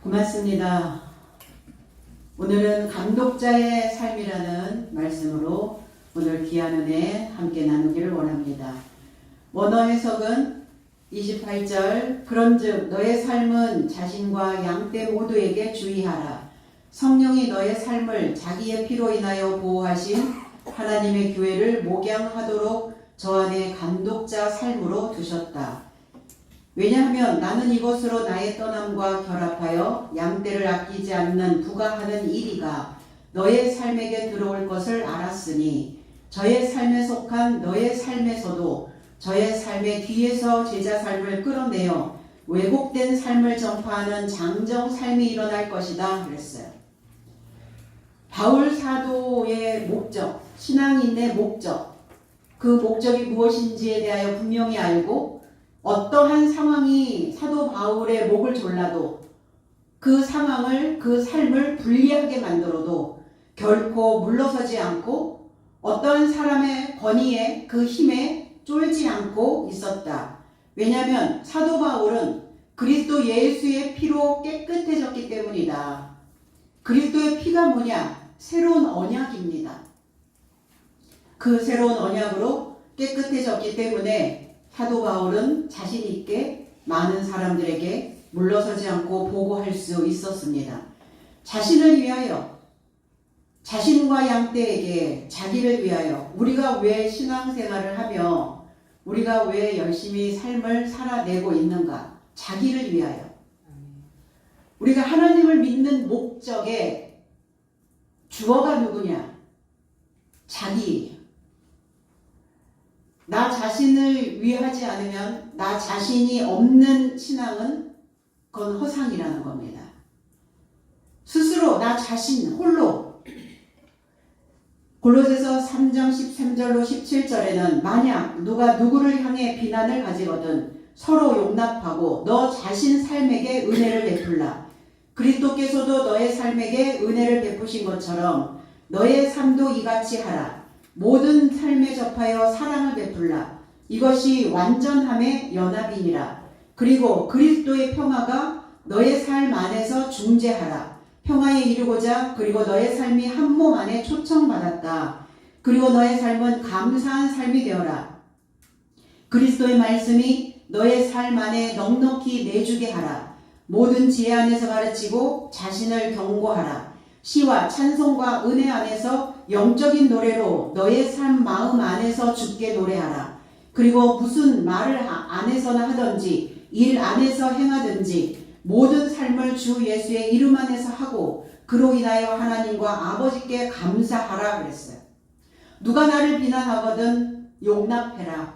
고맙습니다. 오늘은 감독자의 삶이라는 말씀으로 오늘 귀한 은혜 함께 나누기를 원합니다. 원어 해석은 28절 그런즉 너의 삶은 자신과 양떼 모두에게 주의하라. 성령이 너의 삶을 자기의 피로 인하여 보호하신 하나님의 교회를 목양하도록 저 안에 감독자 삶으로 두셨다. 왜냐하면 나는 이것으로 나의 떠남과 결합하여 양떼를 아끼지 않는 부가하는 이리가 너의 삶에게 들어올 것을 알았으니 저의 삶에 속한 너의 삶에서도 저의 삶의 뒤에서 제자 삶을 끌어내어 왜곡된 삶을 전파하는 장정 삶이 일어날 것이다 그랬어요. 바울 사도의 목적, 신앙인의 목적, 그 목적이 무엇인지에 대하여 분명히 알고 어떠한 상황이 사도 바울의 목을 졸라도 그 상황을, 그 삶을 불리하게 만들어도 결코 물러서지 않고 어떠한 사람의 권위에 그 힘에 쫄지 않고 있었다. 왜냐하면 사도 바울은 그리스도 예수의 피로 깨끗해졌기 때문이다. 그리스도의 피가 뭐냐? 새로운 언약입니다. 그 새로운 언약으로 깨끗해졌기 때문에 사도 바울은 자신 있게 많은 사람들에게 물러서지 않고 보고할 수 있었습니다. 자신을 위하여, 자신과 양떼에게, 자기를 위하여 우리가 왜 신앙생활을 하며 우리가 왜 열심히 삶을 살아내고 있는가? 자기를 위하여. 우리가 하나님을 믿는 목적의 주어가 누구냐? 자기. 나 자신을 위하지 않으면 나 자신이 없는 신앙은 그건 허상이라는 겁니다. 스스로 나 자신 홀로 골로새서 3장 13절로 17절에는 만약 누가 누구를 향해 비난을 가지거든 서로 용납하고 너 자신 삶에게 은혜를 베풀라. 그리스도께서도 너의 삶에게 은혜를 베푸신 것처럼 너의 삶도 이같이 하라. 모든 삶에 접하여 사랑을 베풀라. 이것이 완전함의 연합이니라. 그리고 그리스도의 평화가 너의 삶 안에서 중재하라. 평화에 이르고자 그리고 너의 삶이 한 몸 안에 초청받았다. 그리고 너의 삶은 감사한 삶이 되어라. 그리스도의 말씀이 너의 삶 안에 넉넉히 내주게 하라. 모든 지혜 안에서 가르치고 자신을 경고하라. 시와 찬송과 은혜 안에서 영적인 노래로 너의 삶 마음 안에서 주께 노래하라. 그리고 무슨 말을 안에서나 하든지 일 안에서 행하든지 모든 삶을 주 예수의 이름 안에서 하고 그로 인하여 하나님과 아버지께 감사하라 그랬어요. 누가 나를 비난하거든 용납해라.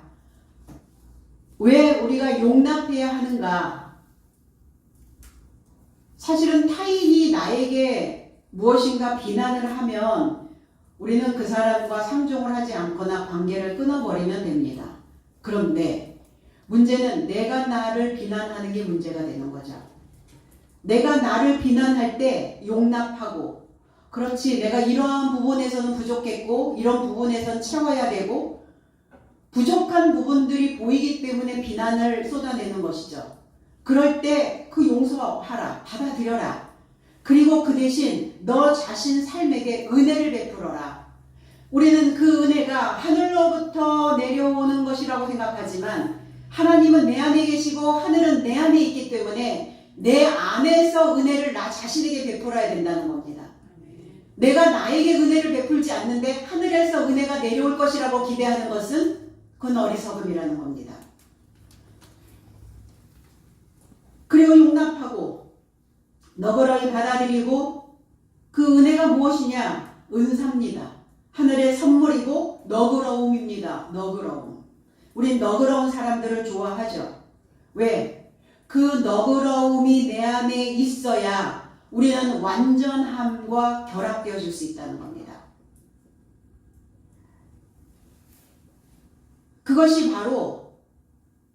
왜 우리가 용납해야 하는가? 사실은 타인이 나에게 무엇인가 비난을 하면 우리는 그 사람과 상종을 하지 않거나 관계를 끊어버리면 됩니다. 그런데 문제는 내가 나를 비난하는 게 문제가 되는 거죠. 내가 나를 비난할 때 용납하고 그렇지 내가 이러한 부분에서는 부족했고 이런 부분에서는 채워야 되고 부족한 부분들이 보이기 때문에 비난을 쏟아내는 것이죠. 그럴 때 그 용서하라. 받아들여라. 그리고 그 대신 너 자신 삶에게 은혜를 베풀어라. 우리는 그 은혜가 하늘로부터 내려오는 것이라고 생각하지만 하나님은 내 안에 계시고 하늘은 내 안에 있기 때문에 내 안에서 은혜를 나 자신에게 베풀어야 된다는 겁니다. 내가 나에게 은혜를 베풀지 않는데 하늘에서 은혜가 내려올 것이라고 기대하는 것은 그건 어리석음이라는 겁니다. 그리고 용납하고 너그러이 받아들이고 그 은혜가 무엇이냐? 은사입니다. 하늘의 선물이고 너그러움입니다. 너그러움. 우린 너그러운 사람들을 좋아하죠. 왜? 그 너그러움이 내 안에 있어야 우리는 완전함과 결합되어질 수 있다는 겁니다. 그것이 바로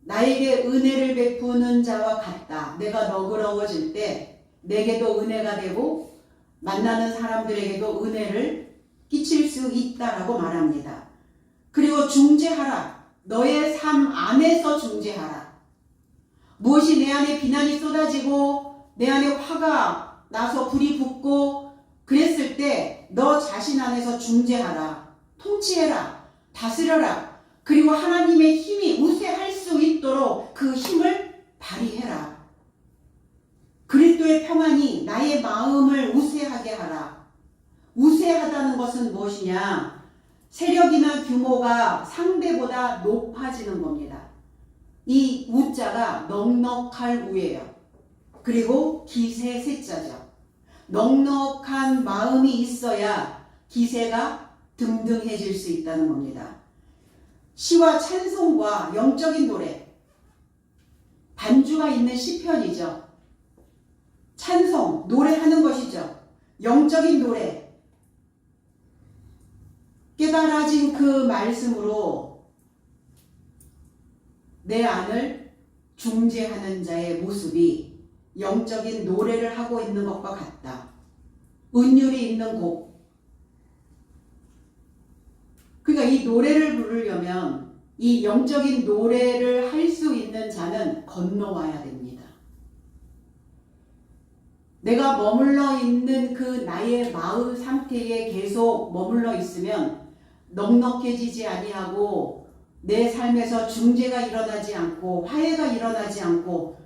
나에게 은혜를 베푸는 자와 같다. 내가 너그러워질 때 내게도 은혜가 되고 만나는 사람들에게도 은혜를 끼칠 수 있다라고 말합니다. 그리고 중재하라. 너의 삶 안에서 중재하라. 무엇이 내 안에 비난이 쏟아지고 내 안에 화가 나서 불이 붙고 그랬을 때 너 자신 안에서 중재하라. 통치해라. 다스려라. 그리고 하나님의 힘이 우세할 수 있도록 그 힘을 발휘해라. 그리스도의 평안이 나의 마음을 우세하게 하라. 우세하다는 것은 무엇이냐? 세력이나 규모가 상대보다 높아지는 겁니다. 이 우자가 넉넉할 우예요. 그리고 기세 세자죠. 넉넉한 마음이 있어야 기세가 등등해질 수 있다는 겁니다. 시와 찬송과 영적인 노래, 반주가 있는 시편이죠. 찬송, 노래하는 것이죠. 영적인 노래, 깨달아진 그 말씀으로 내 안을 중재하는 자의 모습이 영적인 노래를 하고 있는 것과 같다. 은율이 있는 곡. 그러니까 이 노래를 부르려면 이 영적인 노래를 할 수 있는 자는 건너와야 됩니다. 내가 머물러 있는 그 나의 마음 상태에 계속 머물러 있으면 넉넉해지지 아니하고 내 삶에서 중재가 일어나지 않고 화해가 일어나지 않고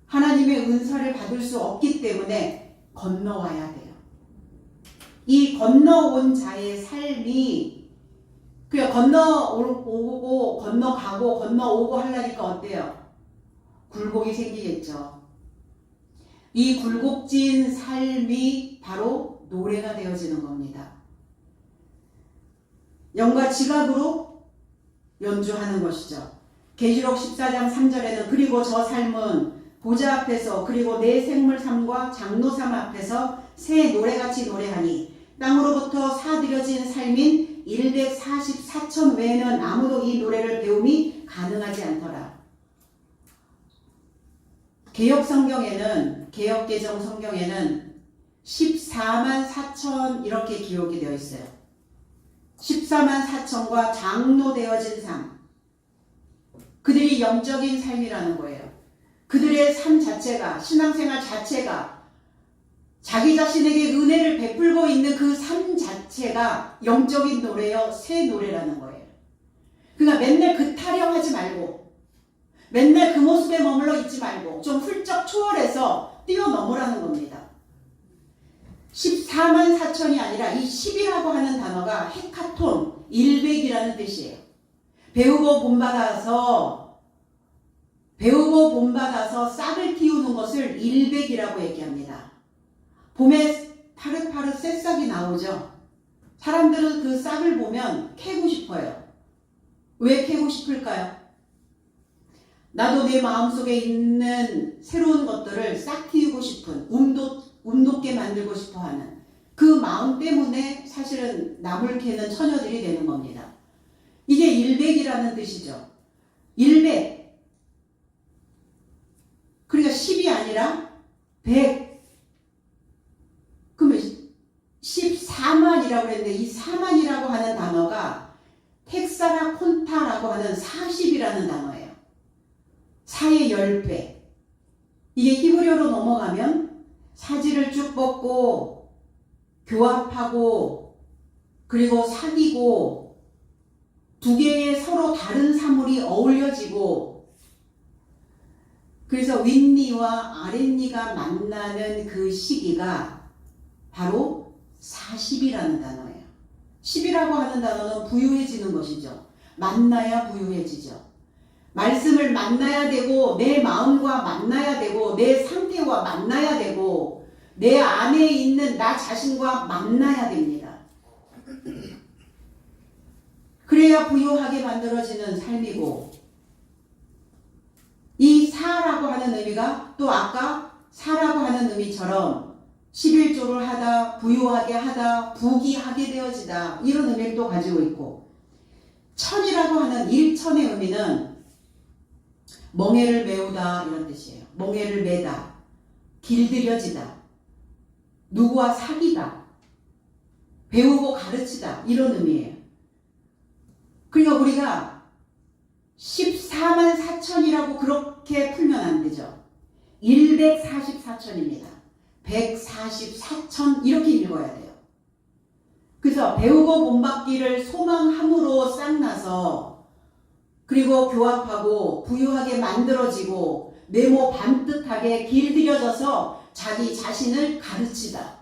하나님의 은사를 받을 수 없기 때문에 건너와야 돼요. 이 건너온 자의 삶이 그냥 건너오고 건너가고 건너오고 하려니까 어때요? 굴곡이 생기겠죠. 이 굴곡진 삶이 바로 노래가 되어지는 겁니다. 영과 지각으로 연주하는 것이죠. 계시록 14장 3절에는 그리고 저 삶은 보좌 앞에서 그리고 내 생물 삶과 장로 삶 앞에서 새 노래같이 노래하니 땅으로부터 사들여진 삶인 144천 외에는 아무도 이 노래를 배움이 가능하지 않더라. 개역 성경에는 개역개정 성경에는 14만 4천 이렇게 기록이 되어 있어요. 14만 4천과 장로 되어진 삶. 그들이 영적인 삶이라는 거예요. 그들의 삶 자체가, 신앙생활 자체가 자기 자신에게 은혜를 베풀고 있는 그 삶 자체가 영적인 노래요, 새 노래라는 거예요. 그러니까 맨날 그 타령하지 말고 맨날 그 모습에 머물러 있지 말고 좀 훌쩍 초월해서 뛰어넘으라는 겁니다. 14만 4천이 아니라 이 10이라고 하는 단어가 헤카톤, 100이라는 뜻이에요. 배우고 본받아서 싹을 틔우는 것을 100이라고 얘기합니다. 봄에 파릇파릇 새싹이 나오죠. 사람들은 그 싹을 보면 캐고 싶어요. 왜 캐고 싶을까요? 나도 내 마음속에 있는 새로운 것들을 싹 틔우고 싶은, 운돋게 만들고 싶어 하는 그 마음 때문에 사실은 나물 캐는 처녀들이 되는 겁니다. 이게 100이라는 뜻이죠. 100. 그러니까 10이 아니라 100. 그러면 14만이라고 그랬는데 이 4만이라고 하는 단어가 텍사라 콘타라고 하는 40이라는 단어예요. 4의 10배. 이게 히브리어로 넘어가면 사지를 쭉 뻗고 교합하고 그리고 사귀고 두 개의 서로 다른 사물이 어울려지고 그래서 윗니와 아랫니가 만나는 그 시기가 바로 40이라는 단어예요. 10이라고 하는 단어는 부유해지는 것이죠. 만나야 부유해지죠. 말씀을 만나야 되고 내 마음과 만나야 되고 내 상태와 만나야 되고 내 안에 있는 나 자신과 만나야 됩니다. 그래야 부유하게 만들어지는 삶이고 이 사라고 하는 의미가 또 아까 사라고 하는 의미처럼 11조를 하다, 부유하게 하다, 부귀하게 되어지다 이런 의미를 또 가지고 있고 천이라고 하는 일천의 의미는 멍에를 메우다 이런 뜻이에요. 멍에를 매다, 길들여지다, 누구와 사귀다, 배우고 가르치다 이런 의미예요. 그러니까 우리가 14만 4천이라고 그렇게 풀면 안 되죠. 144천입니다. 144천 이렇게 읽어야 돼요. 그래서 배우고 본받기를 소망함으로 쌍나서 그리고 교합하고 부유하게 만들어지고 네모 반듯하게 길들여져서 자기 자신을 가르치다.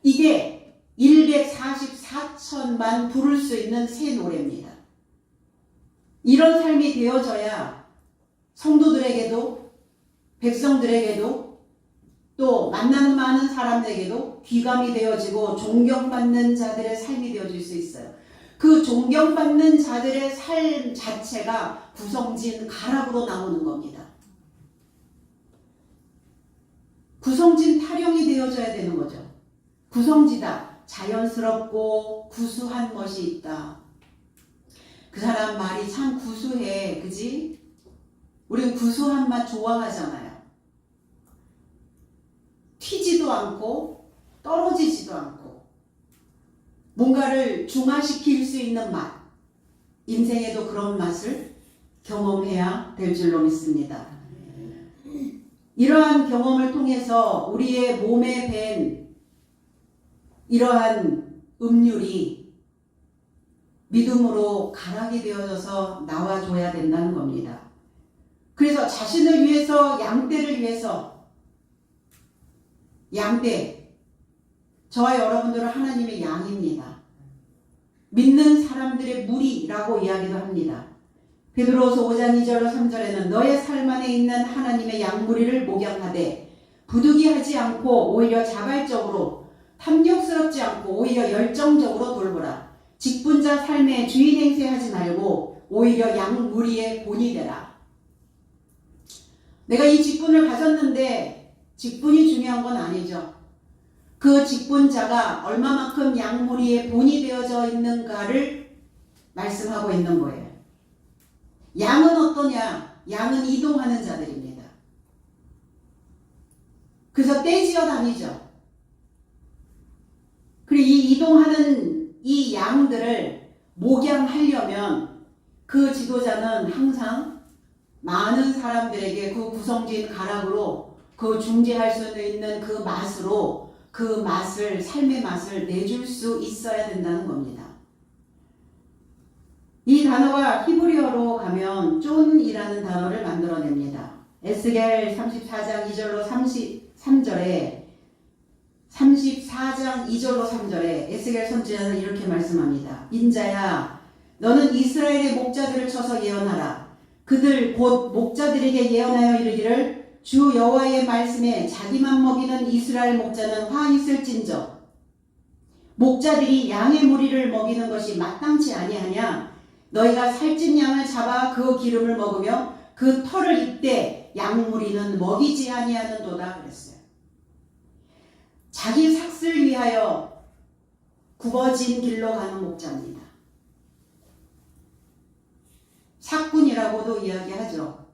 이게 144천만 부를 수 있는 새 노래입니다. 이런 삶이 되어져야 성도들에게도 백성들에게도 또 만나는 많은 사람들에게도 귀감이 되어지고 존경받는 자들의 삶이 되어질 수 있어요. 그 존경받는 자들의 삶 자체가 구성진 가락으로 나오는 겁니다. 구성진 타령이 되어져야 되는 거죠. 구성지다. 자연스럽고 구수한 멋이 있다. 그 사람 말이 참 구수해. 그지? 우린 구수한 맛 좋아하잖아요. 튀지도 않고 떨어지지도 않고 뭔가를 중화시킬 수 있는 맛. 인생에도 그런 맛을 경험해야 될 줄로 믿습니다. 이러한 경험을 통해서 우리의 몸에 밴 이러한 음률이 믿음으로 가락이 되어져서 나와줘야 된다는 겁니다. 그래서 자신을 위해서 양떼를 위해서 양떼 저와 여러분들은 하나님의 양입니다. 믿는 사람들의 무리라고 이야기도 합니다. 베드로서 5장 2절로 3절에는 너의 삶 안에 있는 하나님의 양무리를 목양하되 부득이하지 않고 오히려 자발적으로 탐욕스럽지 않고 오히려 열정적으로 돌보라. 직분자 삶에 주인 행세하지 말고 오히려 양무리의 본이 되라. 내가 이 직분을 가졌는데 직분이 중요한 건 아니죠. 그 직분자가 얼마만큼 양무리의 본이 되어져 있는가를 말씀하고 있는 거예요. 양은 어떠냐? 양은 이동하는 자들입니다. 그래서 떼지어 다니죠. 그리고 이 이동하는 이 양들을 목양하려면 그 지도자는 항상 많은 사람들에게 그 구성진 가락으로 그 중재할 수 있는 그 맛으로 그 맛을 삶의 맛을 내줄 수 있어야 된다는 겁니다. 이 단어가 히브리어로 가면 쫀이라는 단어를 만들어냅니다. 에스겔 34장 2절로 33절에 34장 2절로 3절에 에스겔 선지자는 이렇게 말씀합니다. 인자야 너는 이스라엘의 목자들을 쳐서 예언하라. 그들 곧 목자들에게 예언하여 이르기를 주 여호와의 말씀에 자기만 먹이는 이스라엘 목자는 화 있을진저 목자들이 양의 무리를 먹이는 것이 마땅치 아니하냐. 너희가 살찐 양을 잡아 그 기름을 먹으며 그 털을 입되 양무리는 먹이지 아니하는도다 그랬어요. 자기 삭슬 위하여 굽어진 길로 가는 목자입니다. 삭군이라고도 이야기하죠.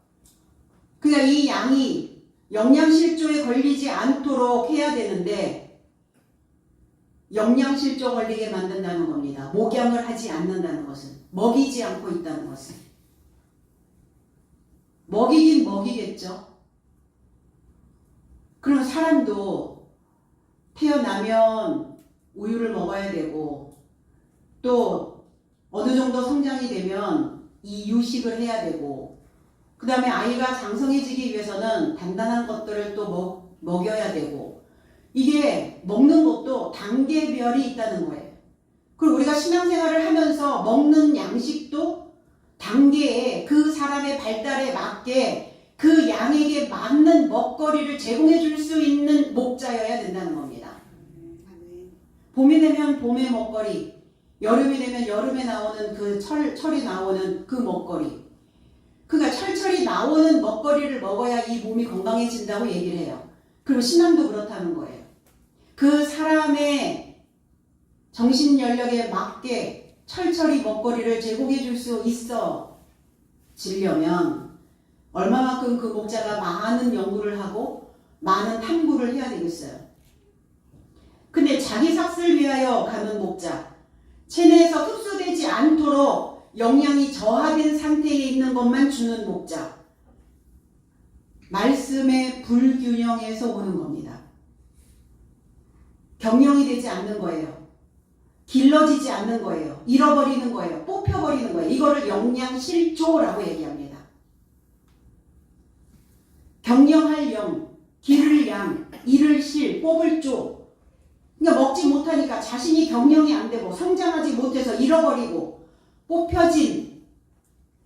그러니까 이 양이 영양실조에 걸리지 않도록 해야 되는데 영양실조 걸리게 만든다는 겁니다. 목양을 하지 않는다는 것은. 먹이지 않고 있다는 것은. 먹이긴 먹이겠죠. 그럼 사람도 태어나면 우유를 먹어야 되고 또 어느 정도 성장이 되면 이 유식을 해야 되고 그 다음에 아이가 장성해지기 위해서는 단단한 것들을 또 먹여야 되고 이게 먹는 것도 단계별이 있다는 거예요. 그리고 우리가 신앙생활을 하면서 먹는 양식도 단계에 그 사람의 발달에 맞게 그 양에게 맞는 먹거리를 제공해 줄 수 있는 목자여야 된다는 겁니다. 봄이 되면 봄의 먹거리, 여름이 되면 여름에 나오는 그 철이 나오는 그 먹거리. 그러니까 철철이 나오는 먹거리를 먹어야 이 몸이 건강해진다고 얘기를 해요. 그리고 신앙도 그렇다는 거예요. 그 사람의 정신 연령에 맞게 철철이 먹거리를 제공해 줄 수 있어지려면 얼마만큼 그 목자가 많은 연구를 하고 많은 탐구를 해야 되겠어요. 근데 자기 삭슬 위하여 가는 목자, 체내에서 흡수되지 않도록 영양이 저하된 상태에 있는 것만 주는 목자, 말씀의 불균형에서 오는 겁니다. 경영이 되지 않는 거예요. 길러지지 않는 거예요. 잃어버리는 거예요. 뽑혀버리는 거예요. 이거를 영양실조라고 얘기합니다. 경영할 영, 기를 양, 잃을 실, 뽑을 조. 그러니까 먹지 못하니까 자신이 경영이 안 되고 성장하지 못해서 잃어버리고 뽑혀진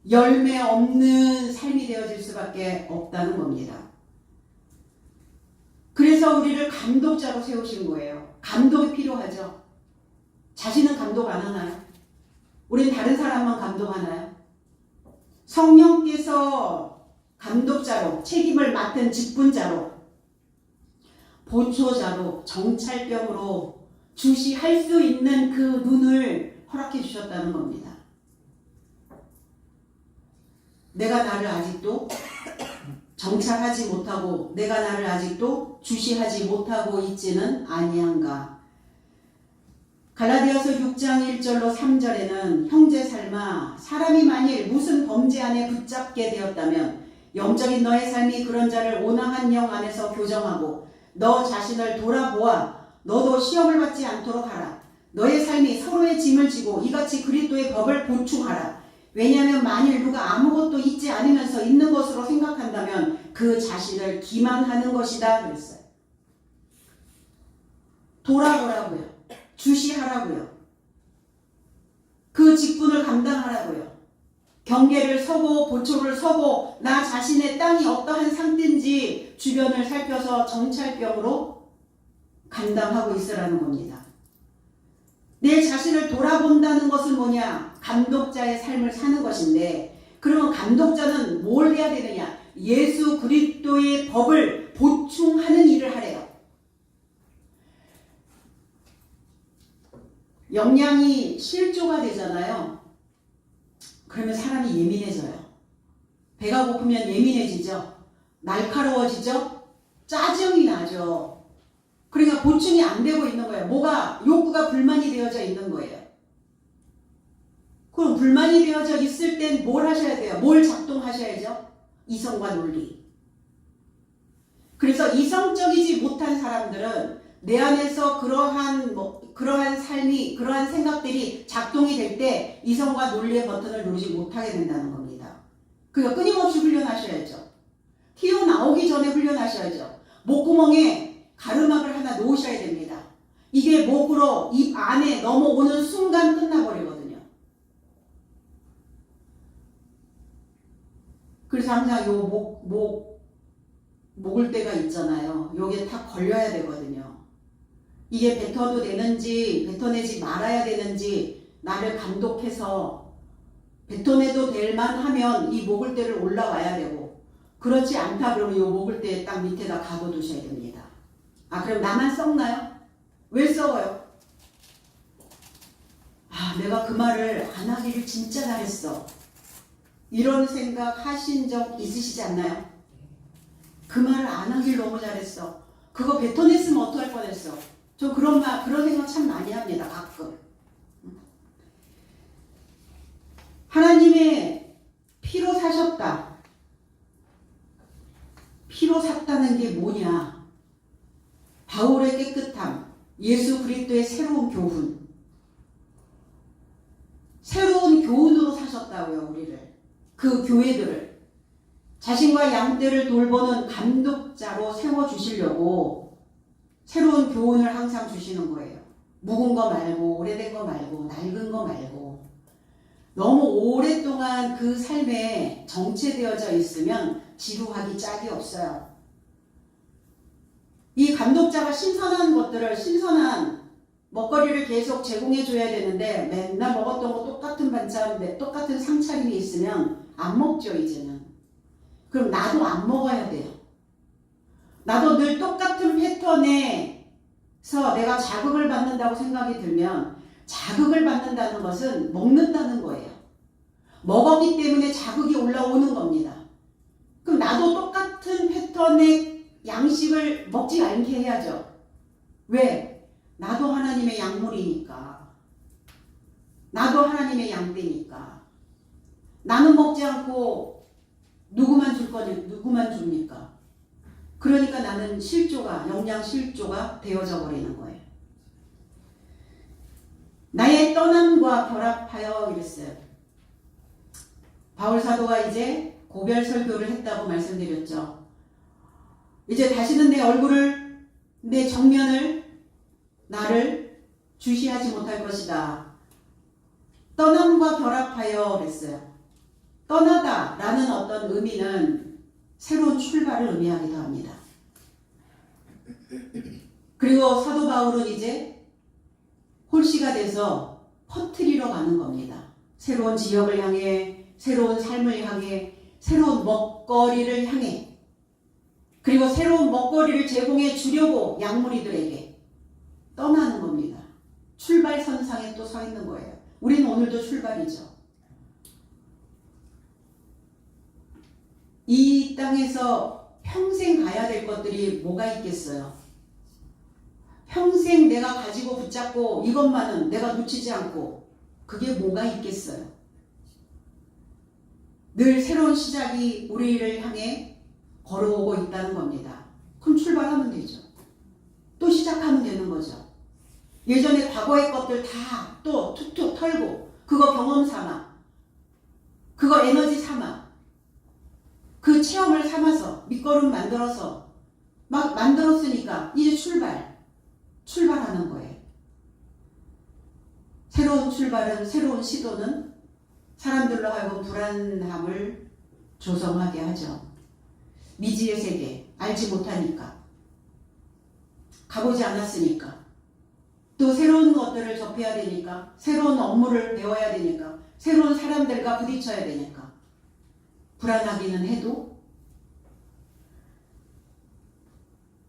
열매 없는 삶이 되어질 수밖에 없다는 겁니다. 그래서 우리를 감독자로 세우신 거예요. 감독이 필요하죠. 자신은 감독 안 하나요? 우린 다른 사람만 감독하나요? 성령께서 감독자로, 책임을 맡은 직분자로, 보초자로, 정찰병으로 주시할 수 있는 그 눈을 허락해 주셨다는 겁니다. 내가 나를 아직도 정찰하지 못하고 내가 나를 아직도 주시하지 못하고 있지는 아니한가. 갈라디아서 6장 1절로 3절에는 형제 삶아 사람이 만일 무슨 범죄 안에 붙잡게 되었다면 영적인 너의 삶이 그런 자를 온화한 영 안에서 교정하고 너 자신을 돌아보아 너도 시험을 받지 않도록 하라. 너의 삶이 서로의 짐을 지고 이같이 그리스도의 법을 보충하라. 왜냐하면 만일 누가 아무것도 잊지 않으면서 있는 것으로 생각한다면 그 자신을 기만하는 것이다 그랬어요. 돌아보라고요. 주시하라고요. 그 직분을 감당하라고요. 경계를 서고 보초를 서고 나 자신의 땅이 어떠한 상태인지 주변을 살펴서 정찰병으로 감당하고 있으라는 겁니다. 내 자신을 돌아본다는 것은 뭐냐? 감독자의 삶을 사는 것인데, 그러면 감독자는 뭘 해야 되느냐? 예수 그리스도의 법을 보충하는 일을 하래요. 영양이 실조가 되잖아요. 그러면 사람이 예민해져요. 배가 고프면 예민해지죠. 날카로워지죠. 짜증이 나죠. 그러니까 보충이 안 되고 있는 거예요. 뭐가 욕구가 불만이 되어져 있는 거예요. 그럼 불만이 되어져 있을 땐 뭘 하셔야 돼요? 뭘 작동하셔야죠? 이성과 논리. 그래서 이성적이지 못한 사람들은 내 안에서 그러한 삶이, 그러한 생각들이 작동이 될 때 이성과 논리의 버튼을 누르지 못하게 된다는 겁니다. 그러니까 끊임없이 훈련하셔야죠. 튀어나오기 전에 훈련하셔야죠. 목구멍에 가르막을 하나 놓으셔야 됩니다. 이게 목으로 입 안에 넘어오는 순간 끝나버리거든요. 그래서 항상 요 목을 때가 있잖아요. 요게 탁 걸려야 되거든요. 이게 뱉어도 되는지 뱉어내지 말아야 되는지 나를 감독해서 뱉어내도 될만 하면 이 목을대를 올라와야 되고, 그렇지 않다 그러면 이 목을대 딱 밑에다 가둬두셔야 됩니다. 아, 그럼 나만 썩나요? 왜 썩어요? 아, 내가 그 말을 안 하기를 진짜 잘했어. 이런 생각 하신 적 있으시지 않나요? 그 말을 안 하길 너무 잘했어. 그거 뱉어냈으면 어떡할 뻔했어. 저 그런 생각 참 많이 합니다. 가끔. 하나님의 피로 사셨다. 피로 샀다는 게 뭐냐? 바울의 깨끗함, 예수 그리스도의 새로운 교훈. 새로운 교훈으로 사셨다고요, 우리를. 그 교회들을. 자신과 양떼를 돌보는 감독자로 세워주시려고 새로운 교훈을 항상 주시는 거예요. 묵은 거 말고, 오래된 거 말고, 낡은 거 말고. 너무 오랫동안 그 삶에 정체되어져 있으면 지루하기 짝이 없어요. 이 감독자가 신선한 것들을, 신선한 먹거리를 계속 제공해 줘야 되는데 맨날 먹었던 거 똑같은 반찬, 똑같은 상차림이 있으면 안 먹죠, 이제는. 그럼 나도 안 먹어야 돼요. 나도 늘 똑같은 패턴에서 내가 자극을 받는다고 생각이 들면, 자극을 받는다는 것은 먹는다는 거예요. 먹었기 때문에 자극이 올라오는 겁니다. 그럼 나도 똑같은 패턴의 양식을 먹지 않게 해야죠. 왜? 나도 하나님의 약물이니까. 나도 하나님의 양떼니까. 나는 먹지 않고 누구만 줄 거냐? 누구만 줍니까? 그러니까 나는 실조가, 영양 실조가 되어져 버리는 거예요. 나의 떠남과 결합하여 이랬어요. 바울 사도가 이제 고별 설교를 했다고 말씀드렸죠. 이제 다시는 내 얼굴을, 내 정면을, 나를 주시하지 못할 것이다. 떠남과 결합하여 그랬어요. 떠나다 라는 어떤 의미는 새로운 출발을 의미하기도 합니다. 그리고 사도 바울은 이제 홀씨가 돼서 퍼트리러 가는 겁니다. 새로운 지역을 향해, 새로운 삶을 향해, 새로운 먹거리를 향해, 그리고 새로운 먹거리를 제공해 주려고 양무리들에게 떠나는 겁니다. 출발선상에 또 서 있는 거예요. 우리는 오늘도 출발이죠. 이 땅에서 평생 가야 될 것들이 뭐가 있겠어요? 평생 내가 가지고 붙잡고 이것만은 내가 놓치지 않고 그게 뭐가 있겠어요? 늘 새로운 시작이 우리를 향해 걸어오고 있다는 겁니다. 그럼 출발하면 되죠. 또 시작하면 되는 거죠. 예전에 과거의 것들 다 또 툭툭 털고 그거 경험 삼아, 그거 에너지 삼아, 그 체험을 삼아서 밑거름 만들어서 막 만들었으니까 이제 출발하는 거예요. 새로운 출발은, 새로운 시도는 사람들로 하여금 불안함을 조성하게 하죠. 미지의 세계, 알지 못하니까, 가보지 않았으니까, 또 새로운 것들을 접해야 되니까, 새로운 업무를 배워야 되니까, 새로운 사람들과 부딪혀야 되니까 불안하기는 해도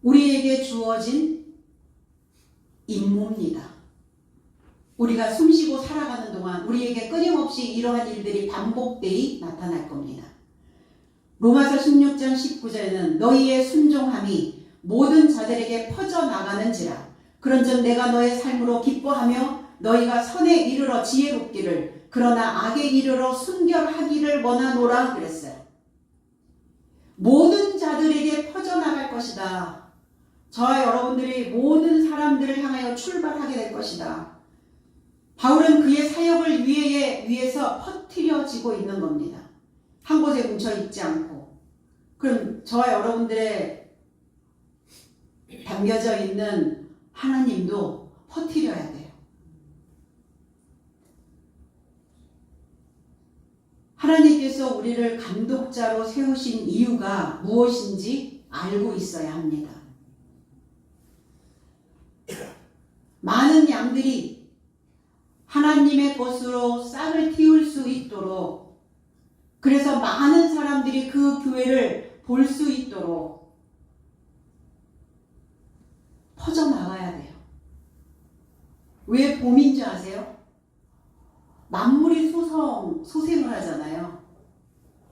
우리에게 주어진 임무입니다. 우리가 숨쉬고 살아가는 동안 우리에게 끊임없이 이러한 일들이 반복되이 나타날 겁니다. 로마서 16장 19절에는 너희의 순종함이 모든 자들에게 퍼져나가는지라 그런즉 내가 너의 삶으로 기뻐하며 너희가 선에 이르러 지혜롭기를 그러나 악에 이르러 순결하기를 원하노라 그랬어요. 모든 자들에게 퍼져나갈 것이다. 저와 여러분들이 모든 사람들을 향하여 출발하게 될 것이다. 바울은 그의 사역을 위해서 퍼뜨려지고 있는 겁니다. 한 곳에 뭉쳐 있지 않고. 그럼 저와 여러분들의 담겨져 있는 하나님도 퍼뜨려야 돼요. 하나님께서 우리를 감독자로 세우신 이유가 무엇인지 알고 있어야 합니다. 많은 양들이 하나님의 것으로 싹을 틔울 수 있도록, 그래서 많은 사람들이 그 교회를 볼 수 있도록 퍼져나가야 돼요. 왜 봄인 줄 아세요? 만물이 소생을 하잖아요.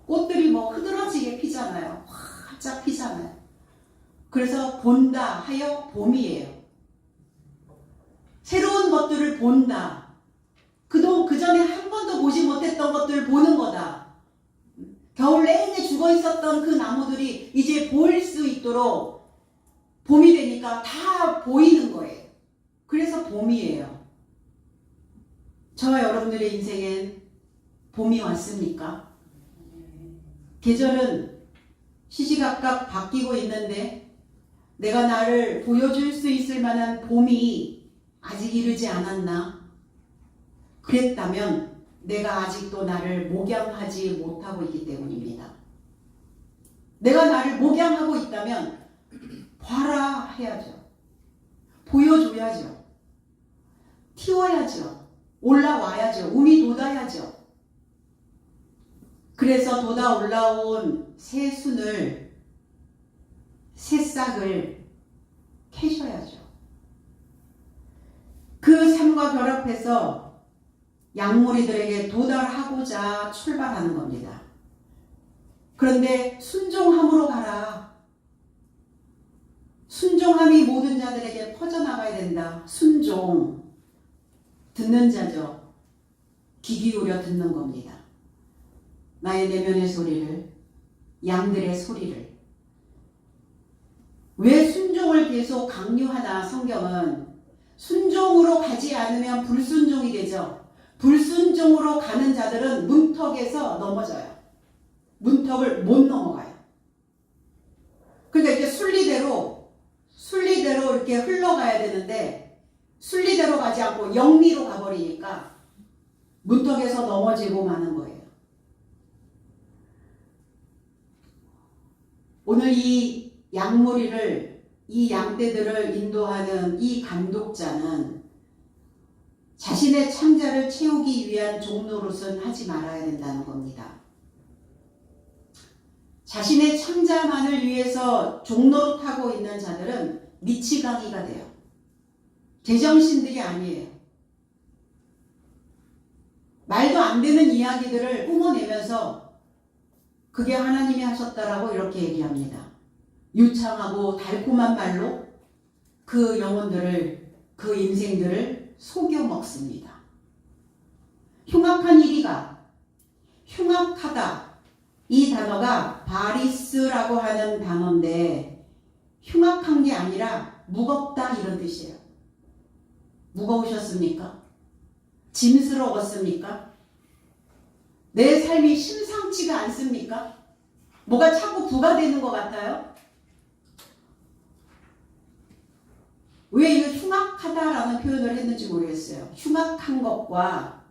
꽃들이 흐드러지게 피잖아요. 활짝 피잖아요. 그래서 본다 하여 봄이에요. 새로운 것들을 본다. 그 전에 한 번도 보지 못했던 것들을 보는 거다. 겨울 내내 죽어 있었던 그 나무들이 이제 보일 수 있도록 봄이 되니까 다 보이는 거예요. 그래서 봄이에요. 저와 여러분들의 인생엔 봄이 왔습니까? 계절은 시시각각 바뀌고 있는데 내가 나를 보여줄 수 있을 만한 봄이 아직 이르지 않았나? 그랬다면 내가 아직도 나를 목양하지 못하고 있기 때문입니다. 내가 나를 목양하고 있다면 봐라 해야죠. 보여줘야죠. 틔워야죠. 올라와야죠. 운이 돋아야죠. 그래서 돋아 올라온 새순을, 새싹을 캐셔야죠. 그 삶과 결합해서 양무리들에게 도달하고자 출발하는 겁니다. 그런데 순종함으로 가라. 순종함이 모든 자들에게 퍼져나가야 된다. 순종. 듣는 자죠. 귀 기울여 듣는 겁니다. 나의 내면의 소리를, 양들의 소리를. 왜 순종을 계속 강요하나 성경은 순종으로 가지 않으면 불순종이 되죠. 불순종으로 가는 자들은 문턱에서 넘어져요. 문턱을 못 넘어가요. 그러니까 이렇게 순리대로 이렇게 흘러가야 되는데 순리대로 가지 않고 영리로 가버리니까 문턱에서 넘어지고 마는 거예요. 오늘 이 양무리를, 이 양떼들을 인도하는 이 감독자는 자신의 창자를 채우기 위한 종노릇은 하지 말아야 된다는 겁니다. 자신의 창자만을 위해서 종노릇하고 있는 자들은 미치광이가 돼요. 제정신들이 아니에요. 말도 안 되는 이야기들을 뿜어내면서 그게 하나님이 하셨다라고 이렇게 얘기합니다. 유창하고 달콤한 말로 그 영혼들을, 그 인생들을 속여 먹습니다. 흉악한 일이가, 흉악하다, 이 단어가 바리스라고 하는 단어인데 흉악한 게 아니라 무겁다 이런 뜻이에요. 무거우셨습니까? 짐스러웠습니까? 내 삶이 심상치가 않습니까? 뭐가 자꾸 부과되는 것 같아요? 왜 이거 흉악하다라는 표현을 했는지 모르겠어요. 흉악한 것과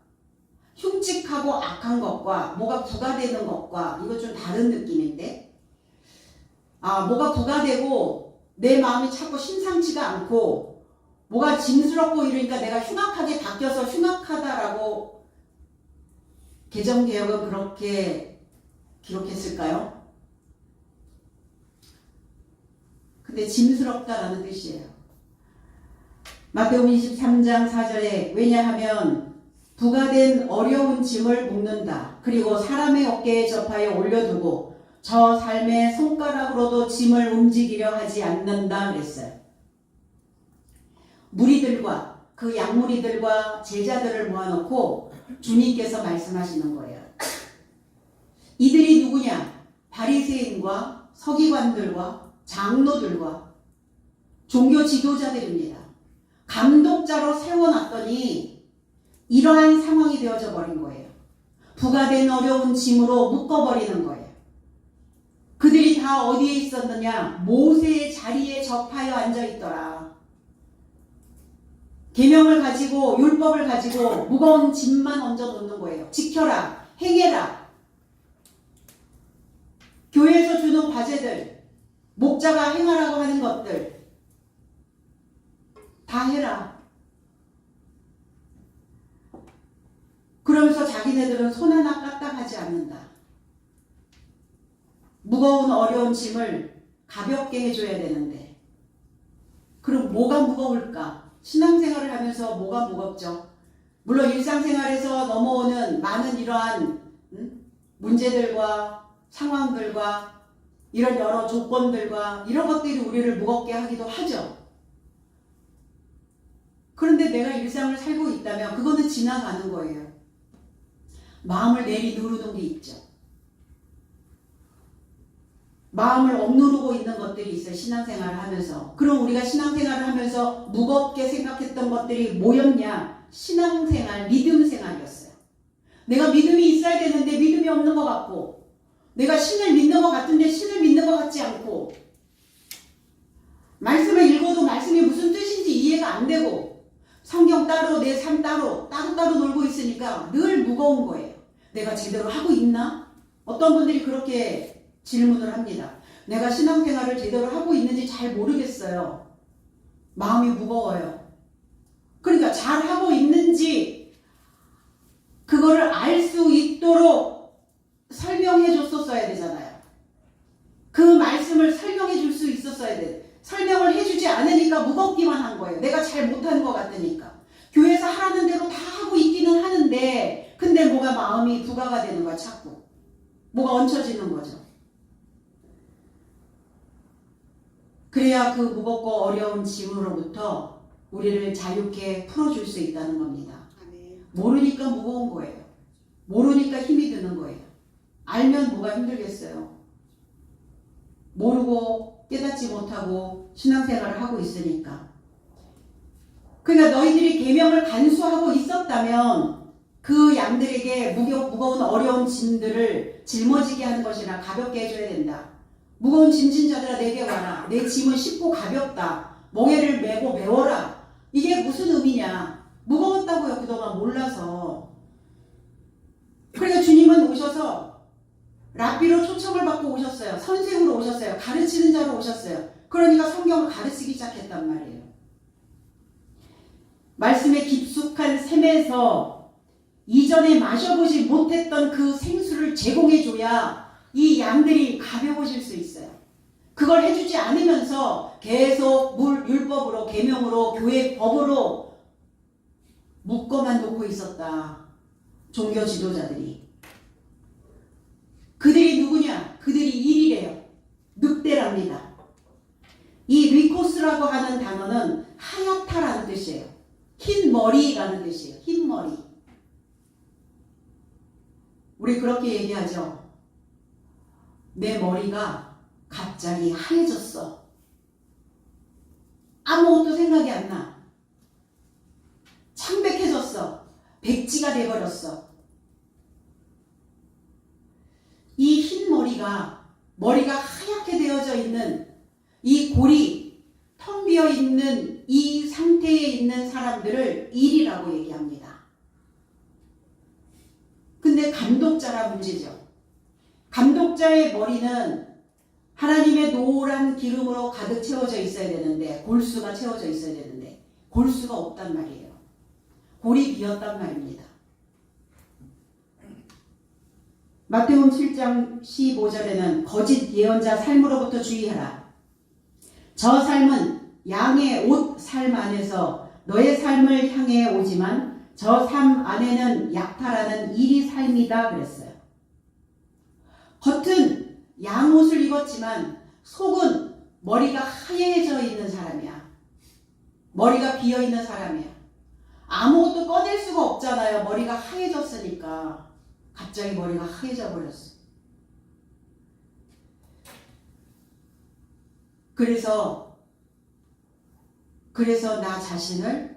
흉측하고 악한 것과 뭐가 부과되는 것과 이거 좀 다른 느낌인데, 뭐가 부과되고 내 마음이 자꾸 심상치가 않고 뭐가 짐스럽고 이러니까 내가 흉악하게 바뀌어서 흉악하다라고 개정개혁은 그렇게 기록했을까요? 근데 짐스럽다라는 뜻이에요. 마태복음 23장 4절에 왜냐하면 부과된 어려운 짐을 묶는다. 그리고 사람의 어깨에 접하여 올려두고 저 삶의 손가락으로도 짐을 움직이려 하지 않는다 그랬어요. 무리들과 그 양무리들과 제자들을 모아놓고 주님께서 말씀하시는 거예요. 이들이 누구냐? 바리새인과 서기관들과 장로들과 종교 지도자들입니다. 감독자로 세워놨더니 이러한 상황이 되어져 버린 거예요. 부과된 어려운 짐으로 묶어버리는 거예요. 그들이 다 어디에 있었느냐? 모세의 자리에 접하여 앉아있더라. 계명을 가지고 율법을 가지고 무거운 짐만 얹어놓는 거예요. 지켜라, 행해라. 교회에서 주는 과제들, 목자가 행하라고 하는 것들 다 해라. 그러면서 자기네들은 손 하나 까딱하지 않는다. 무거운 어려운 짐을 가볍게 해줘야 되는데 그럼 뭐가 무거울까? 신앙생활을 하면서 뭐가 무겁죠? 물론 일상생활에서 넘어오는 많은 이러한 문제들과 상황들과 이런 여러 조건들과 이런 것들이 우리를 무겁게 하기도 하죠. 그런데 내가 일상을 살고 있다면 그거는 지나가는 거예요. 마음을 내리누르는 게 있죠. 마음을 억누르고 있는 것들이 있어요. 신앙생활을 하면서. 그럼 우리가 신앙생활을 하면서 무겁게 생각했던 것들이 뭐였냐? 신앙생활, 믿음생활이었어요. 내가 믿음이 있어야 되는데 믿음이 없는 것 같고, 내가 신을 믿는 것 같은데 신을 믿는 것 같지 않고, 말씀을 읽어도 말씀이 무슨 뜻인지 이해가 안 되고, 성경 따로 내 삶 따로 놀고 있으니까 늘 무거운 거예요. 내가 제대로 하고 있나? 어떤 분들이 그렇게 질문을 합니다. 내가 신앙생활을 제대로 하고 있는지 잘 모르겠어요. 마음이 무거워요. 그러니까 잘 하고 있는지 그거를 알 수 있도록 설명해 줬었어야 되잖아요. 그 말씀을 설명해 줄 수 있었어야 돼. 설명을 해주지 않으니까 무겁기만 한 거예요. 내가 잘 못하는 것 같으니까. 교회에서 하라는 대로 다 하고 있기는 하는데 근데 뭐가 마음이 부과가 되는 거야. 자꾸. 뭐가 얹혀지는 거죠. 그래야 그 무겁고 어려운 짐으로부터 우리를 자유케 풀어줄 수 있다는 겁니다. 모르니까 무거운 거예요. 모르니까 힘이 드는 거예요. 알면 뭐가 힘들겠어요. 모르고 깨닫지 못하고 신앙생활을 하고 있으니까. 그러니까 너희들이 계명을 간수하고 있었다면 그 양들에게 무거운 어려운 짐들을 짊어지게 하는 것이나 가볍게 해줘야 된다. 무거운 짐진 자들아 내게 와라. 내 짐은 쉽고 가볍다. 멍에를 메고 배워라. 이게 무슨 의미냐. 무거웠다고요. 그동안 몰라서. 그러니까 주님은 오셔서 랍비로 초청을 받고 오셨어요. 선생으로 오셨어요. 가르치는 자로 오셨어요. 그러니까 성경을 가르치기 시작했단 말이에요. 말씀의 깊숙한 샘에서 이전에 마셔보지 못했던 그 생수를 제공해줘야 이 양들이 가벼워질 수 있어요. 그걸 해주지 않으면서 계속 율법으로, 계명으로, 교회 법으로 묶어만 놓고 있었다. 종교 지도자들이. 그들이 누구냐? 그들이 일이래요. 늑대랍니다. 이 리코스라고 하는 단어는 하얗다라는 뜻이에요. 흰 머리라는 뜻이에요. 흰 머리. 우리 그렇게 얘기하죠. 내 머리가 갑자기 하얘졌어. 아무것도 생각이 안 나. 창백해졌어. 백지가 돼버렸어. 이 흰 머리가 하얗게 되어져 있는 이 골이 텅 비어 있는 이 상태에 있는 사람들을 일이라고 얘기합니다. 근데 감독자라 문제죠. 감독자의 머리는 하나님의 노란 기름으로 가득 채워져 있어야 되는데, 골수가 채워져 있어야 되는데 골수가 없단 말이에요. 골이 비었단 말입니다. 마태복음 7장 15절에는 거짓 예언자 삶으로부터 주의하라. 저 삶은 양의 옷 삶 안에서 너의 삶을 향해 오지만 저 삶 안에는 약탈하는 일이 삶이다 그랬어요. 겉은 양옷을 입었지만 속은 머리가 하얘져 있는 사람이야. 머리가 비어 있는 사람이야. 아무것도 꺼낼 수가 없잖아요. 머리가 하얘졌으니까. 갑자기 머리가 하얘져 버렸어. 그래서 나 자신을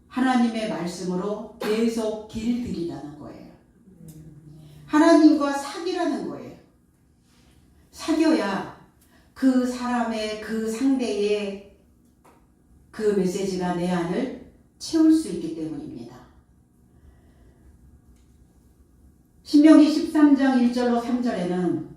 하나님의 말씀으로 계속 길들이라는 거예요. 하나님과 사귀라는 거예요. 사귀어야 그 사람의, 그 상대의 그 메시지가 내 안을 채울 수 있기 때문입니다. 신명기 13장 1절로 3절에는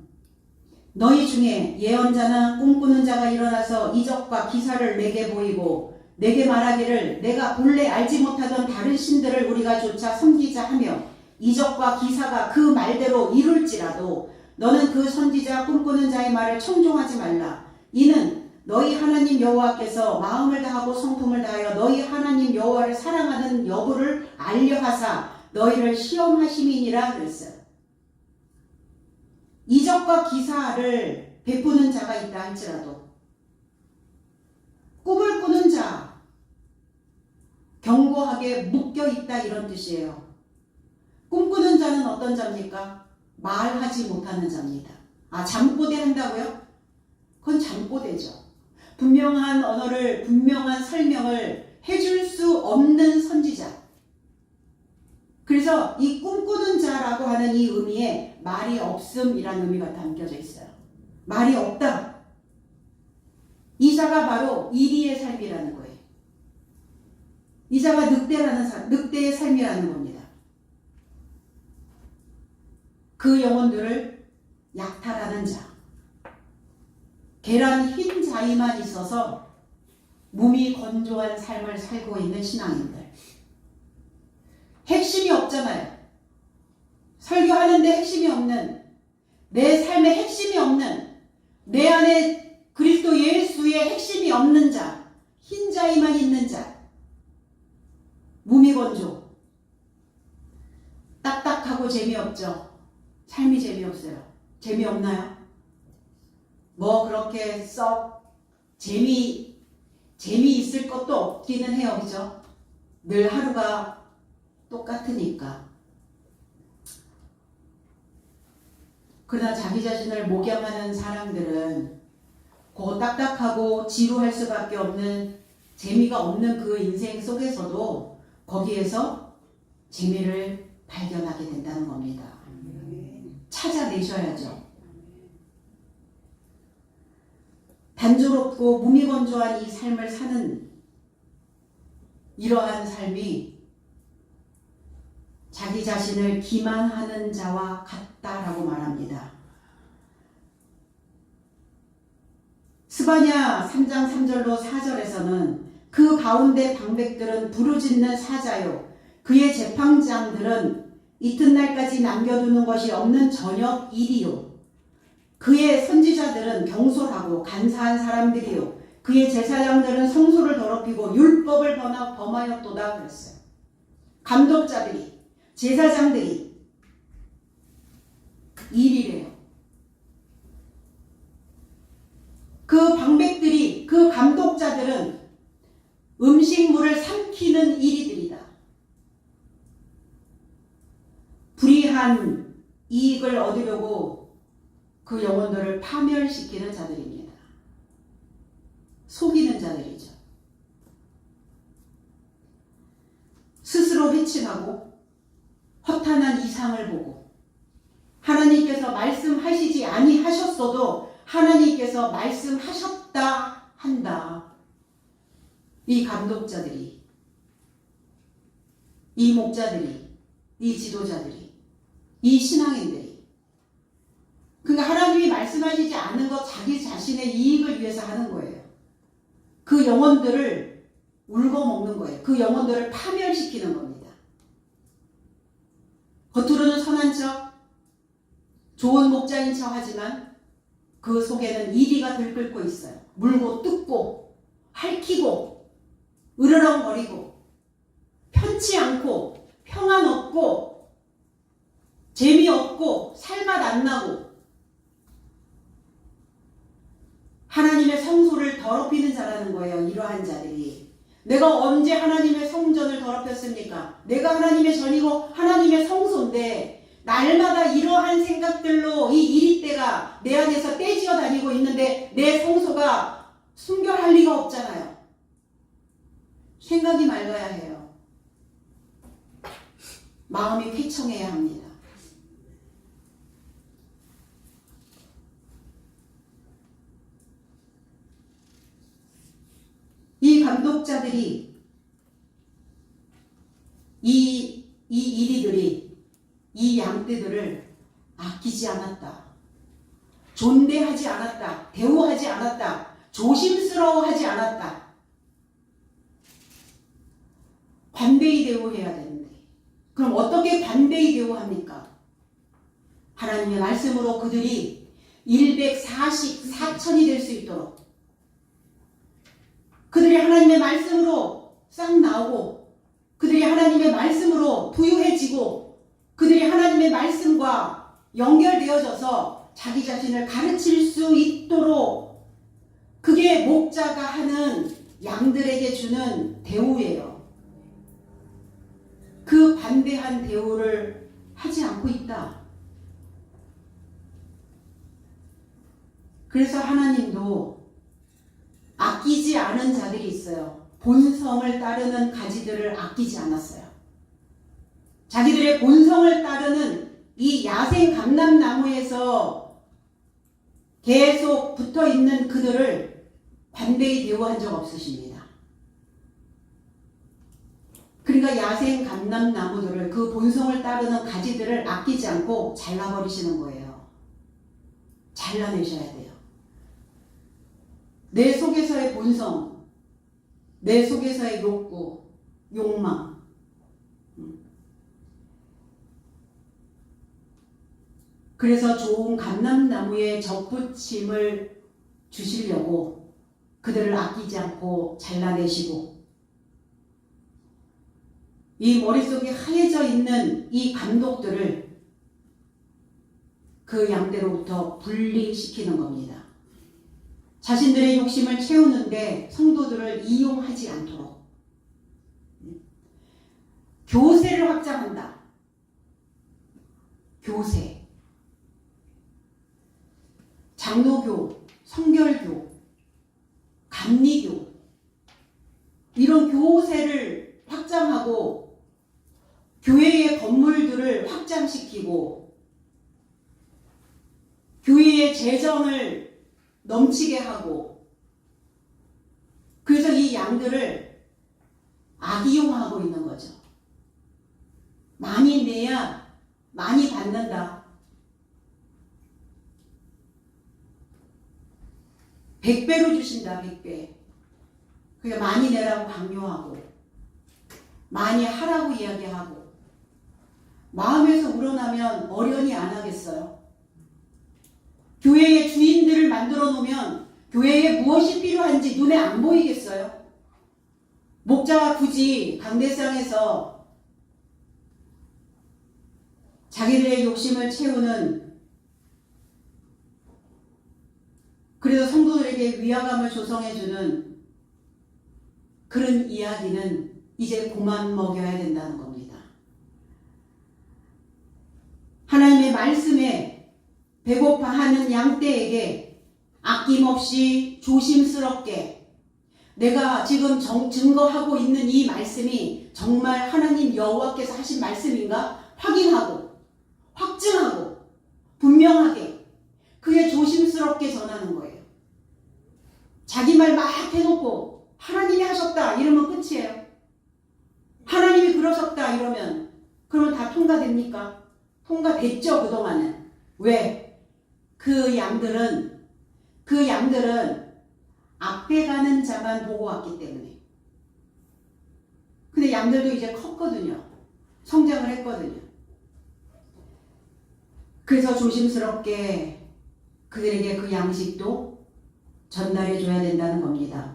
너희 중에 예언자나 꿈꾸는 자가 일어나서 이적과 기사를 내게 보이고 내게 말하기를 내가 본래 알지 못하던 다른 신들을 우리가 조차 섬기자 하며 이적과 기사가 그 말대로 이룰지라도 너는 그 선지자 꿈꾸는 자의 말을 청종하지 말라. 이는 너희 하나님 여호와께서 마음을 다하고 성품을 다하여 너희 하나님 여호와를 사랑하는 여부를 알려하사 너희를 시험하심이니라 그랬어요. 이적과 기사를 베푸는 자가 있다 할지라도 꿈을 꾸는 자, 견고하게 묶여있다 이런 뜻이에요. 꿈꾸는 자는 어떤 자입니까? 말하지 못하는 자입니다. 잠꼬대 한다고요? 그건 잠꼬대죠. 분명한 언어를, 분명한 설명을 해줄 수 없는 선지자. 그래서 이 꿈꾸는 자라고 하는 이 의미에 말이 없음이라는 의미가 담겨져 있어요. 말이 없다. 이 자가 바로 이리의 삶이라는 거예요. 이 자가 늑대의 삶이라는 겁니다. 그 영혼들을 약탈하는 자. 계란 흰 자위만 있어서 몸이 건조한 삶을 살고 있는 신앙인들. 핵심이 없잖아요. 설교하는데 핵심이 없는, 내 삶에 핵심이 없는, 내 안에 그리스도 예수의 핵심이 없는 자, 흰 자위만 있는 자, 몸이 건조, 딱딱하고 재미없죠. 삶이 재미없어요. 재미없나요? 뭐 그렇게 썩 재미있을 것도 없기는 해요. 그죠? 늘 하루가 똑같으니까. 그러나 자기 자신을 목양하는 사람들은 그 딱딱하고 지루할 수밖에 없는 재미가 없는 그 인생 속에서도 거기에서 재미를 발견하게 된다는 겁니다. 찾아내셔야죠. 단조롭고 무미건조한 이 삶을 사는 이러한 삶이 자기 자신을 기만하는 자와 같다라고 말합니다. 스바냐 3장 3절로 4절에서는 그 가운데 방백들은 부르짖는 사자요 그의 재판장들은 이튿날까지 남겨두는 것이 없는 저녁 일이요 그의 선지자들은 경솔하고 간사한 사람들이요 그의 제사장들은 성소를 더럽히고 율법을 범하였도다 그랬어요. 감독자들이 제사장들이 일이래요. 그 방백들이 그 감독자들은 음식물을 삼키는 일이들이다. 불이한 이익을 얻으려고 그 영혼들을 파멸시키는 자들입니다. 속이는 자들이죠. 스스로 회칠하고 허탄한 이상을 보고 하나님께서 말씀하시지 아니하셨어도 하나님께서 말씀하셨다 한다. 이 감독자들이, 이 목자들이, 이 지도자들이, 이 신앙인들이 그러니까 하나님이 말씀하시지 않은 것 자기 자신의 이익을 위해서 하는 거예요. 그 영혼들을 울고먹는 거예요. 그 영혼들을 파멸시키는 겁니다. 겉으로는 선한 척, 좋은 목자인 척 하지만 그 속에는 이리가 들끓고 있어요. 물고 뜯고 핥히고 으르렁거리고 편치 않고 평안 없고 재미없고 살맛 안 나고 하나님의 성소를 더럽히는 자라는 거예요. 이러한 자들이. 내가 언제 하나님의 성전을 더럽혔습니까? 내가 하나님의 전이고 하나님의 성소인데 날마다 이러한 생각들로 이 이리때가 내 안에서 떼지어 다니고 있는데 내 성소가 순결할 리가 없잖아요. 생각이 맑아야 해요. 마음이 쾌청해야 합니다. 이 감독자들이 이 이리들이 이 양떼들을 아끼지 않았다. 존대하지 않았다. 대우하지 않았다. 조심스러워하지 않았다. 관대히 대우해야 되는데 그럼 어떻게 관대히 대우합니까? 하나님의 말씀으로 그들이 144천이 될 수 있도록 그들이 하나님의 말씀으로 싹 나오고 그들이 하나님의 말씀으로 부유해지고 그들이 하나님의 말씀과 연결되어져서 자기 자신을 가르칠 수 있도록 그게 목자가 하는 양들에게 주는 대우예요. 그 반대한 대우를 하지 않고 있다. 그래서 하나님도 아끼지 않은 자들이 있어요. 본성을 따르는 가지들을 아끼지 않았어요. 자기들의 본성을 따르는 이 야생 감람나무에서 계속 붙어있는 그들을 관대히 대우한 적 없으십니다. 그러니까 야생 감람나무들을 그 본성을 따르는 가지들을 아끼지 않고 잘라버리시는 거예요. 잘라내셔야 돼요. 내 속에서의 본성, 내 속에서의 욕구, 욕망. 그래서 좋은 감람나무에 접붙임을 주시려고 그들을 아끼지 않고 잘라내시고 이 머릿속에 하얘져 있는 이 감독들을 그 양떼로부터 분리시키는 겁니다. 자신들의 욕심을 채우는데 성도들을 이용하지 않도록 교세를 확장한다. 교세. 장로교, 성결교 감리교 이런 교세를 확장하고 교회의 건물들을 확장시키고 교회의 재정을 넘치게 하고 그래서 이 양들을 악이용하고 있는 거죠. 많이 내야 많이 받는다. 100배로 주신다. 100배. 그러니까 많이 내라고 강요하고 많이 하라고 이야기하고 마음에서 우러나면 어련히 안 하겠어요. 교회의 주인들을 만들어 놓으면 교회에 무엇이 필요한지 눈에 안 보이겠어요? 목자가 굳이 강대상에서 자기들의 욕심을 채우는 그래서 성도들에게 위화감을 조성해주는 그런 이야기는 이제 그만 먹여야 된다는 겁니다. 하나님의 말씀에 배고파하는 양떼에게 아낌없이 조심스럽게 내가 지금 증거하고 있는 이 말씀이 정말 하나님 여호와께서 하신 말씀인가 확인하고 확증하고 분명하게 그게 조심스럽게 전하는 거예요. 자기 말 막 해놓고 하나님이 하셨다 이러면 끝이에요. 하나님이 그러셨다 이러면 그러면 다 통과됩니까? 통과됐죠. 그동안은. 왜? 그 양들은 앞에 가는 자만 보고 왔기 때문에. 근데 양들도 이제 컸거든요. 성장을 했거든요. 그래서 조심스럽게 그들에게 그 양식도 전달해 줘야 된다는 겁니다.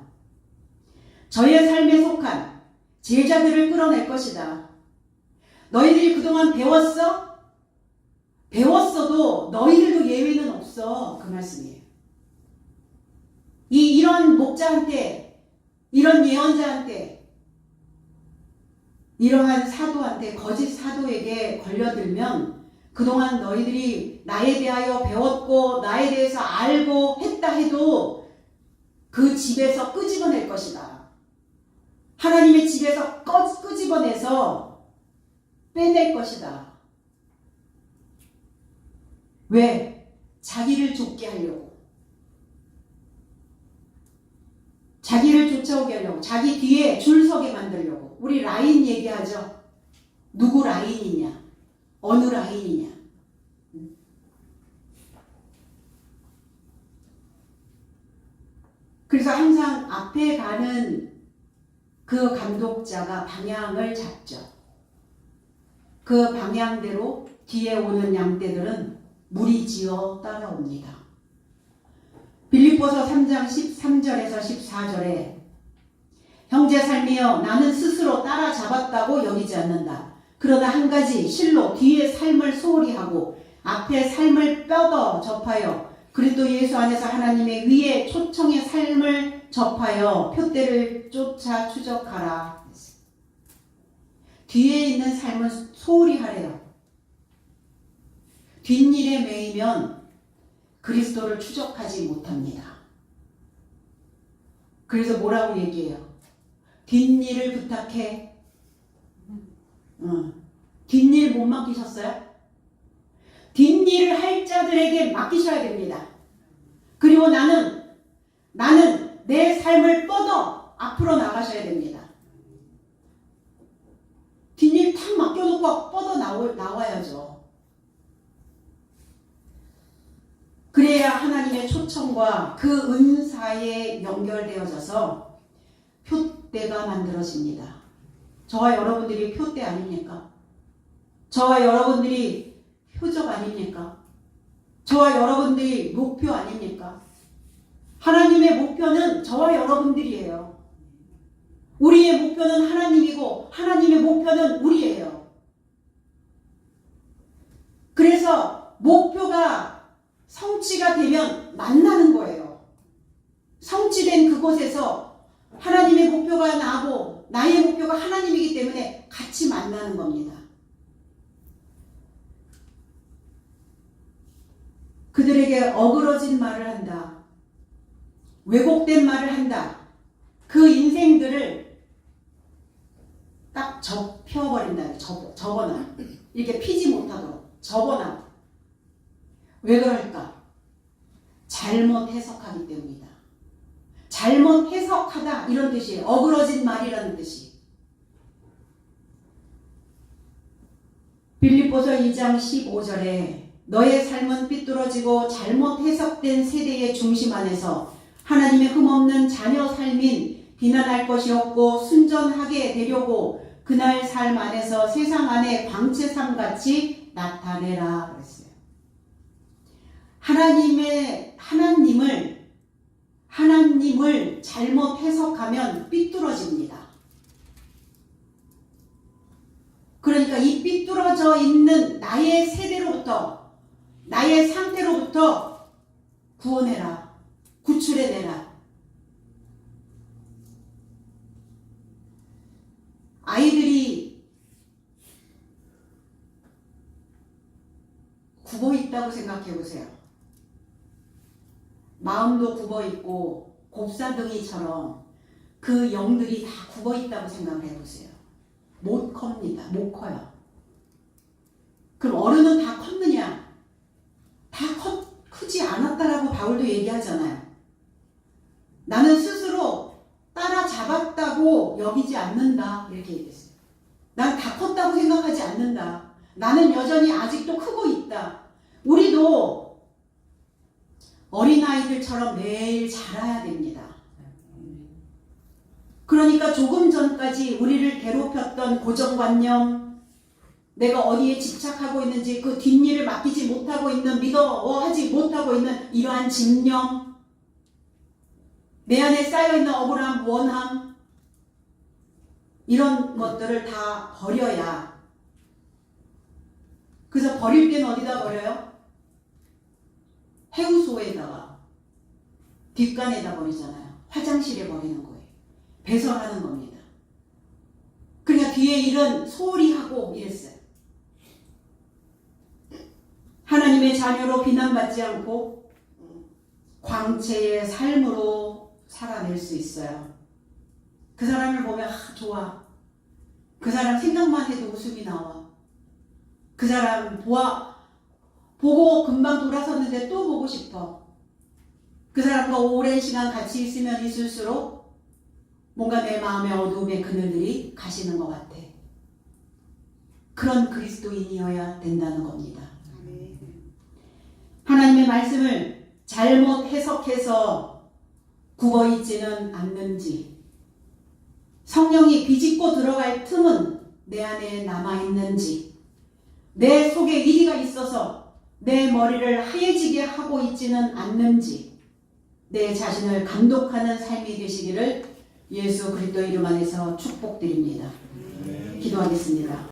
저의 삶에 속한 제자들을 끌어낼 것이다. 너희들이 그동안 배웠어? 배웠어도 너희들도 예외는 없어. 그 말씀이에요. 이런 목자한테, 이런 예언자한테, 이러한 사도한테, 거짓 사도에게 걸려들면 그동안 너희들이 나에 대하여 배웠고 나에 대해서 알고 했다 해도 그 집에서 끄집어낼 것이다. 하나님의 집에서 끄집어내서 빼낼 것이다. 왜? 자기를 쫓게 하려고. 자기를 쫓아오게 하려고. 자기 뒤에 줄 서게 만들려고. 우리 라인 얘기하죠. 누구 라인이냐. 어느 라인이냐. 그래서 항상 앞에 가는 그 감독자가 방향을 잡죠. 그 방향대로 뒤에 오는 양떼들은 무리지어 따라옵니다. 빌립보서 3장 13절에서 14절에 형제 삶이여 나는 스스로 따라잡았다고 여기지 않는다. 그러나 한 가지 실로 뒤의 삶을 소홀히 하고 앞의 삶을 뼈더 접하여 그리스도 예수 안에서 하나님의 위에 초청의 삶을 접하여 표대를 쫓아 추적하라. 뒤에 있는 삶을 소홀히 하래요. 뒷일에 매이면 그리스도를 추적하지 못합니다. 그래서 뭐라고 얘기해요? 뒷일을 부탁해. 뒷일 못 맡기셨어요? 뒷일을 할 자들에게 맡기셔야 됩니다. 그리고 나는 내 삶을 뻗어 앞으로 나가셔야 됩니다. 뒷일 탁 맡겨놓고 뻗어 나와야죠. 그래야 하나님의 초청과 그 은사에 연결되어져서 표대가 만들어집니다. 저와 여러분들이 표대 아닙니까? 저와 여러분들이 표적 아닙니까? 저와 여러분들이 목표 아닙니까? 하나님의 목표는 저와 여러분들이에요. 우리의 목표는 하나님이고 하나님의 목표는 우리예요. 그래서 목표가 성취가 되면 만나는 거예요. 성취된 그곳에서 하나님의 목표가 나고 나의 목표가 하나님이기 때문에 같이 만나는 겁니다. 그들에게 어그러진 말을 한다. 왜곡된 말을 한다. 그 인생들을 딱 접혀버린다. 접어놔. 이렇게 피지 못하도록 접어놔. 왜 그럴까? 잘못 해석하기 때문이다. 잘못 해석하다 이런 뜻이에요. 어그러진 말이라는 뜻이. 빌립보서 2장 15절에 너의 삶은 삐뚤어지고 잘못 해석된 세대의 중심 안에서 하나님의 흠없는 자녀 삶인 비난할 것이 없고 순전하게 되려고 그날 삶 안에서 세상 안에 광채 삶같이 나타내라 그랬어요. 하나님을 잘못 해석하면 삐뚤어집니다. 그러니까 이 삐뚤어져 있는 나의 세대로부터, 나의 상태로부터 구원해라. 구출해내라. 아이들이 굽어 있다고 생각해 보세요. 마음도 굽어 있고 곱사등이처럼 그 영들이 다 굽어 있다고 생각을 해보세요. 못 컵니다. 못 커요. 그럼 어른은 다 컸느냐? 다 크지 않았다라고 바울도 얘기하잖아요. 나는 스스로 따라잡았다고 여기지 않는다. 이렇게 얘기했어요. 난 다 컸다고 생각하지 않는다. 나는 여전히 아직도 크고 있다. 우리도 어린아이들처럼 매일 자라야 됩니다. 그러니까 조금 전까지 우리를 괴롭혔던 고정관념, 내가 어디에 집착하고 있는지 그 뒷일을 맡기지 못하고 있는, 믿어하지 못하고 있는 이러한 집념, 내 안에 쌓여있는 억울함, 원함, 이런 것들을 다 버려야. 그래서 버릴 때는 어디다 버려요? 해우소에다가, 뒷간에다 버리잖아요. 화장실에 버리는 거예요. 배설하는 겁니다. 그러니까 뒤에 일은 소홀히 하고 이랬어요. 하나님의 자녀로 비난받지 않고 광채의 삶으로 살아낼 수 있어요. 그 사람을 보면 좋아. 그 사람 생각만 해도 웃음이 나와. 그 사람 보고 금방 돌아섰는데 또 보고 싶어. 그 사람과 오랜 시간 같이 있으면 있을수록 뭔가 내 마음의 어두움의 그늘들이 가시는 것 같아. 그런 그리스도인이어야 된다는 겁니다. 하나님의 말씀을 잘못 해석해서 굽어있지는 않는지, 성령이 비집고 들어갈 틈은 내 안에 남아있는지, 내 속에 이리가 있어서 내 머리를 하얘지게 하고 있지는 않는지, 내 자신을 감독하는 삶이 되시기를 예수 그리스도 이름 안에서 축복드립니다. 기도하겠습니다.